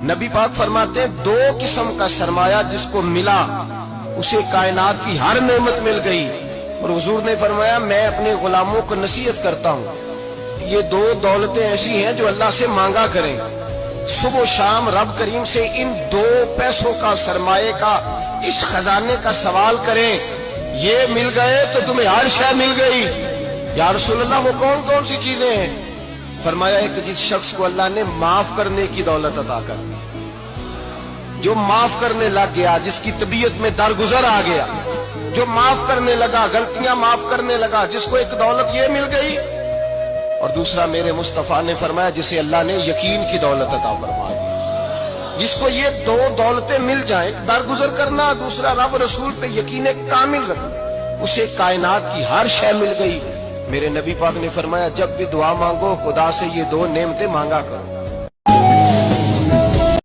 نبی پاک فرماتے ہیں دو قسم کا سرمایہ جس کو ملا اسے کائنات کی ہر نعمت مل گئی. اور حضور نے فرمایا میں اپنے غلاموں کو نصیحت کرتا ہوں یہ دو دولتیں ایسی ہیں جو اللہ سے مانگا کریں. صبح و شام رب کریم سے ان دو پیسوں کا سرمایہ کا اس خزانے کا سوال کریں. یہ مل گئے تو تمہیں ہر شے مل گئی. یا رسول اللہ وہ کون کون سی چیزیں ہیں؟ فرمایا ایک جس شخص کو اللہ نے معاف کرنے کی دولت عطا کر دی, جو معاف کرنے لگ گیا, جس کی طبیعت میں درگزر آ گیا, جو معاف کرنے لگا, غلطیاں معاف کرنے لگا, جس کو ایک دولت یہ مل گئی. اور دوسرا میرے مصطفیٰ نے فرمایا جسے اللہ نے یقین کی دولت عطا فرما دی. جس کو یہ دو دولتیں مل جائیں, ایک درگزر کرنا, دوسرا رب رسول پہ یقین کامل رکھنا, اسے کائنات کی ہر شے مل گئی. میرے نبی پاک نے فرمایا جب بھی دعا مانگو خدا سے یہ دو نعمتیں مانگا کرو.